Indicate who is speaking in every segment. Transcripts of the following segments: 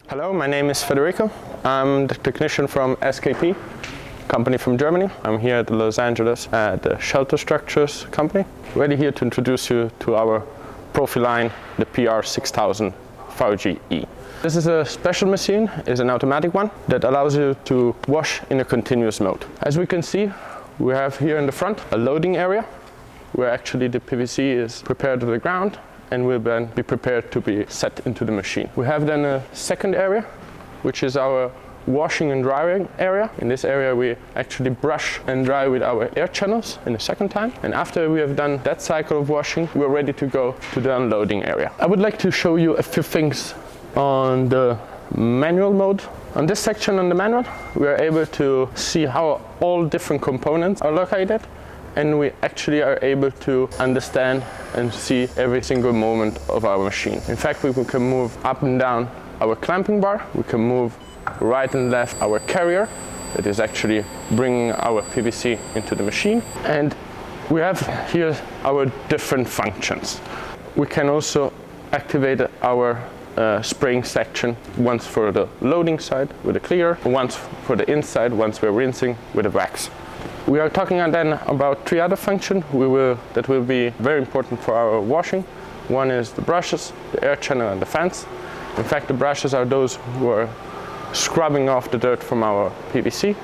Speaker 1: Hello, my name is Federico. I'm the technician from SKP, company from Germany. I'm here at Los Angeles at the Shelter Structures company. Ready here to introduce you to our Profi line, the PR6000VGe. This is a special machine, it's an automatic one that allows you to wash in a continuous mode. As we can see, we have here in the front a loading area where actually the PVC is prepared to the ground and will then be prepared to be set into the machine. We have then a second area, which is our washing and drying area. In this area we actually brush and dry with our air channels in the second time. And after we have done that cycle of washing, we're ready to go to the unloading area. I would like to show you a few things on the manual mode. On this section on the manual, we are able to see how all different components are located, and we actually are able to understand and see every single moment of our machine. In fact, we can move up and down our clamping bar, we can move right and left our carrier that is actually bringing our PVC into the machine, and we have here our different functions. We can also activate our spraying section, once for the loading side with a clear, once for the inside once we're rinsing with a wax. We are talking then about three other functions that will be very important for our washing. One is the brushes, the air channel and the fans. In fact, the brushes are those who are scrubbing off the dirt from our PVC,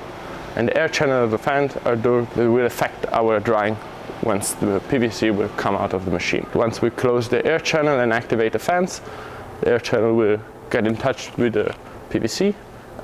Speaker 1: and the air channel of the fans are those that will affect our drying once the PVC will come out of the machine. Once we close the air channel and activate the fans, the air channel will get in touch with the PVC,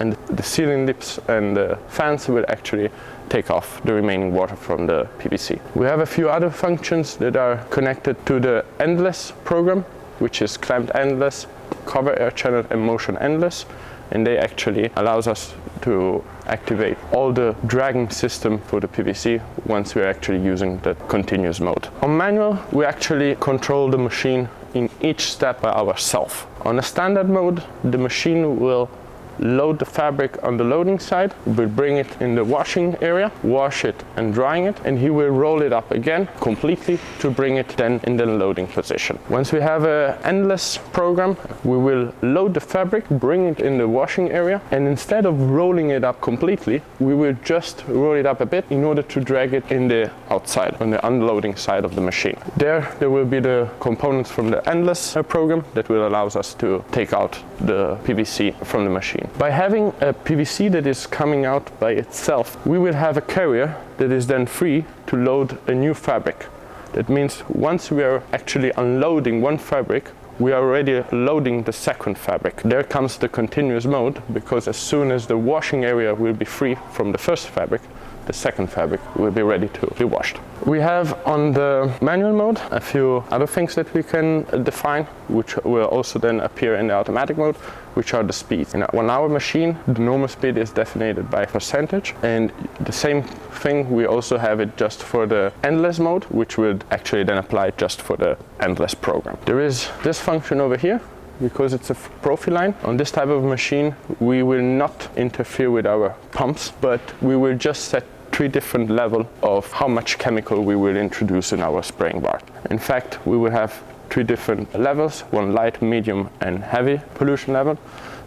Speaker 1: and the sealing lips and the fans will actually take off the remaining water from the PVC. We have a few other functions that are connected to the endless program, which is clamped endless, cover air channel and motion endless, and they actually allows us to activate all the dragging system for the PVC once we're actually using the continuous mode. On manual, we actually control the machine in each step by ourselves. On a standard mode, the machine will load the fabric on the loading side, we'll bring it in the washing area, wash it and drying it, and he will roll it up again completely to bring it then in the loading position. Once we have an endless program, we will load the fabric, bring it in the washing area, and instead of rolling it up completely, we will just roll it up a bit in order to drag it in the outside, on the unloading side of the machine. There will be the components from the endless program that will allow us to take out the PVC from the machine. By having a PVC that is coming out by itself, we will have a carrier that is then free to load a new fabric. That means once we are actually unloading one fabric, we are already loading the second fabric. There comes the continuous mode, because as soon as the washing area will be free from the first fabric, the second fabric will be ready to be washed. We have on the manual mode a few other things that we can define, which will also then appear in the automatic mode, which are the speeds. On our machine, the normal speed is defined by percentage, and the same thing we also have it just for the endless mode, which would actually then apply just for the endless program. There is this function over here. Because it's a Profi line, on this type of machine we will not interfere with our pumps, but we will just set three different levels of how much chemical we will introduce in our spraying bar. In fact, we will have three different levels, one light, medium and heavy pollution level.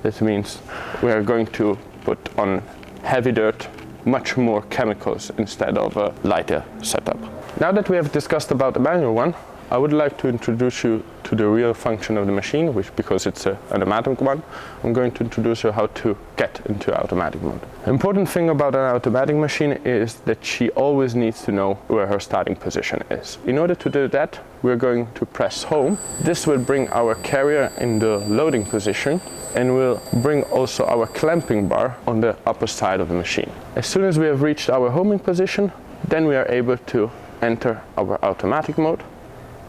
Speaker 1: This means we are going to put on heavy dirt much more chemicals instead of a lighter setup. Now that we have discussed about the manual one, I would like to introduce you to the real function of the machine, because it's an automatic one. I'm going to introduce you how to get into automatic mode. The important thing about an automatic machine is that she always needs to know where her starting position is. In order to do that, we're going to press home. This will bring our carrier in the loading position and will bring also our clamping bar on the upper side of the machine. As soon as we have reached our homing position, then we are able to enter our automatic mode,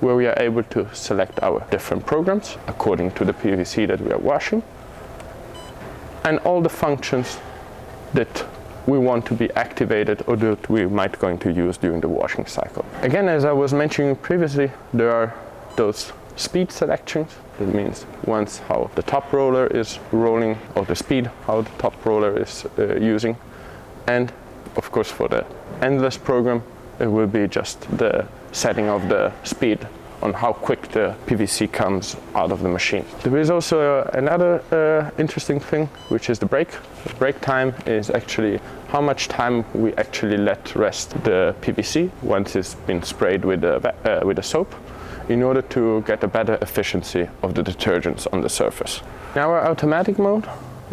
Speaker 1: where we are able to select our different programs according to the PVC that we are washing, and all the functions that we want to be activated or that we might going to use during the washing cycle. Again, as I was mentioning previously, there are those speed selections. That means once how the top roller is rolling, or the speed how the top roller is using, and of course for the endless program it will be just the setting of the speed on how quick the PVC comes out of the machine. There is also another interesting thing, which is the break. The break time is actually how much time we actually let rest the PVC once it's been sprayed with a soap, in order to get a better efficiency of the detergents on the surface. In our automatic mode,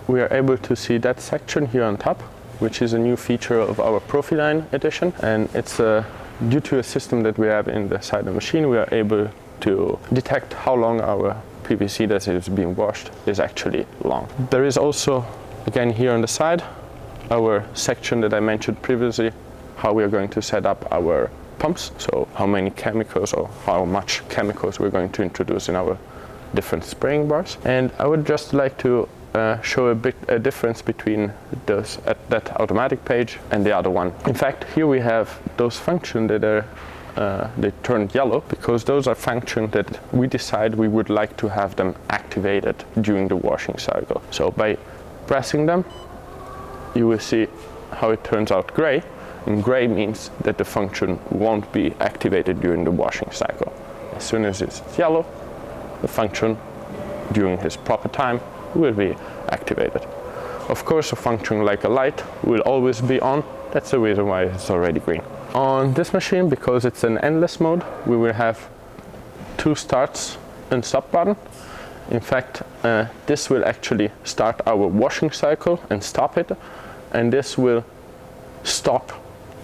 Speaker 1: we are able to see that section here on top, which is a new feature of our Profiline edition, and it's due to a system that we have inside the machine. We are able to detect how long our PVC that is being washed is actually long. There is also, again here on the side, our section that I mentioned previously, how we are going to set up our pumps, so how many chemicals or how much chemicals we're going to introduce in our different spraying bars. And I would just like to show a difference between those at that automatic page and the other one. In fact, here we have those functions that are they turned yellow, because those are functions that we decide we would like to have them activated during the washing cycle. So by pressing them, you will see how it turns out gray. And gray means that the function won't be activated during the washing cycle. As soon as it's yellow, the function during its proper time will be activated. Of course, a function like a light will always be on. That's the reason why it's already green. On this machine, because it's an endless mode, we will have 2 starts and stop button. In fact, this will actually start our washing cycle and stop it, and this will stop,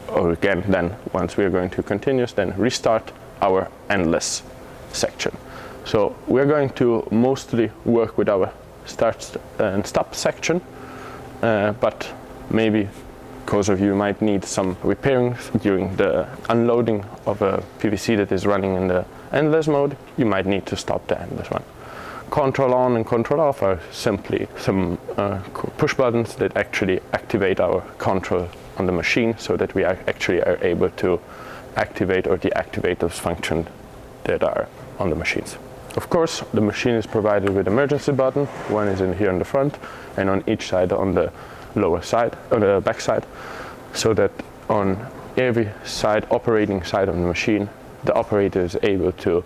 Speaker 1: or again then once we are going to continue, then restart our endless section. So we're going to mostly work with our start and stop section, but maybe because of you might need some repairing during the unloading of a PVC that is running in the endless mode, you might need to stop the endless one. Control on and control off are simply some push buttons that actually activate our control on the machine, so that we actually are able to activate or deactivate those functions that are on the machines. Of course, the machine is provided with emergency button. One is in here on the front and on each side on the lower side, or the back side, so that on every side, operating side of the machine, the operator is able to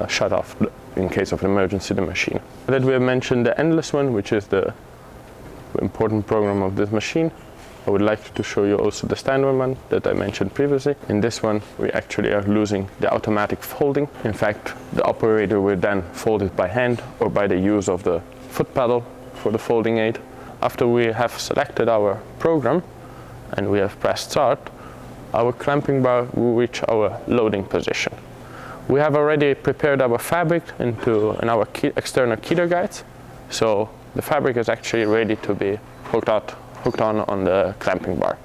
Speaker 1: shut off, in case of an emergency, the machine. That we have mentioned the endless one, which is the important program of this machine. I would like to show you also the standard one that I mentioned previously. In this one, we actually are losing the automatic folding. In fact, the operator will then fold it by hand or by the use of the foot pedal for the folding aid. After we have selected our program and we have pressed start, our clamping bar will reach our loading position. We have already prepared our fabric in our external keeler guides, so the fabric is actually ready to be hooked on the clamping bar.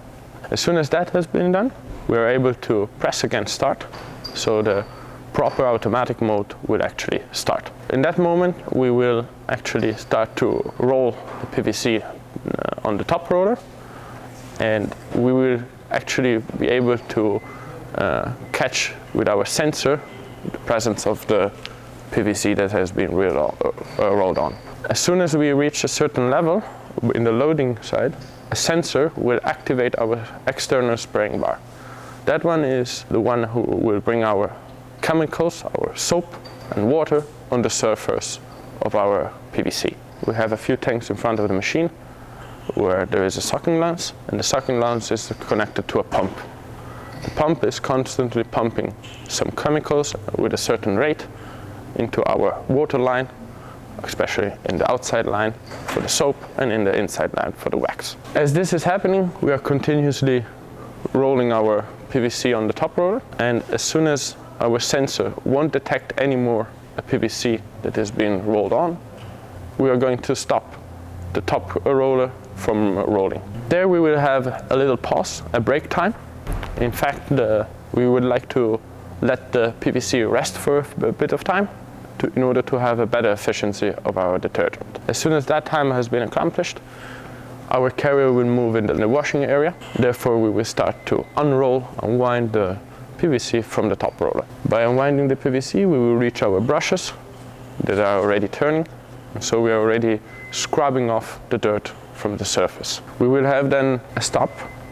Speaker 1: As soon as that has been done, we are able to press again start, so the proper automatic mode will actually start. In that moment, we will actually start to roll the PVC on the top roller, and we will actually be able to catch with our sensor the presence of the PVC that has been rolled on. As soon as we reach a certain level in the loading side, a sensor will activate our external spraying bar. That one is the one who will bring our chemicals, our soap and water, on the surface of our PVC. We have a few tanks in front of the machine where there is a sucking lance, and the sucking lance is connected to a pump. The pump is constantly pumping some chemicals with a certain rate into our water line, especially in the outside line for the soap and in the inside line for the wax. As this is happening, we are continuously rolling our PVC on the top roller, and as soon as our sensor won't detect anymore a PVC that is being rolled on, we are going to stop the top roller from rolling. There we will have a little pause, a break time. In fact, we would like to let the PVC rest for a bit of time in order to have a better efficiency of our detergent. As soon as that time has been accomplished, our carrier will move into the washing area. Therefore, we will start to unwind the PVC from the top roller. By unwinding the PVC, we will reach our brushes that are already turning. So we are already scrubbing off the dirt from the surface. We will have then a stop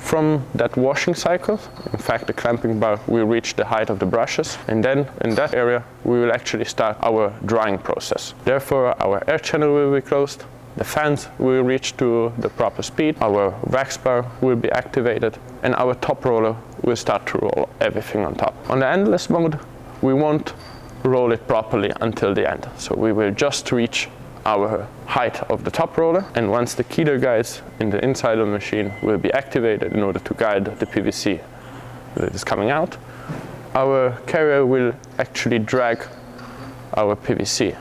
Speaker 1: From that washing cycle, in fact the clamping bar will reach the height of the brushes, and then in that area we will actually start our drying process. Therefore our air channel will be closed, the fans will reach to the proper speed, our wax bar will be activated, and our top roller will start to roll everything on top. On the endless mode, we won't roll it properly until the end. So we will just reach our height of the top roller, and once the keeler guides in the inside of the machine will be activated in order to guide the PVC that is coming out, our carrier will actually drag our PVC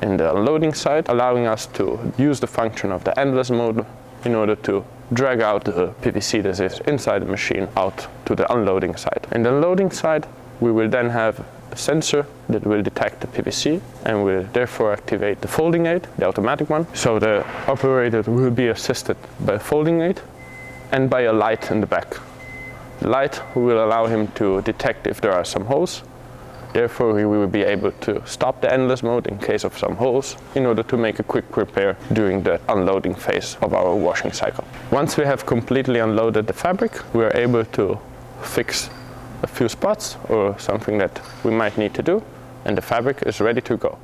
Speaker 1: in the unloading side, allowing us to use the function of the endless mode in order to drag out the PVC that is inside the machine out to the unloading side. In the unloading side, we will then have a sensor that will detect the PVC and will therefore activate the folding aid, the automatic one. So the operator will be assisted by a folding aid and by a light in the back. The light will allow him to detect if there are some holes. Therefore, we will be able to stop the endless mode in case of some holes in order to make a quick repair during the unloading phase of our washing cycle. Once we have completely unloaded the fabric, we are able to fix a few spots or something that we might need to do, and the fabric is ready to go.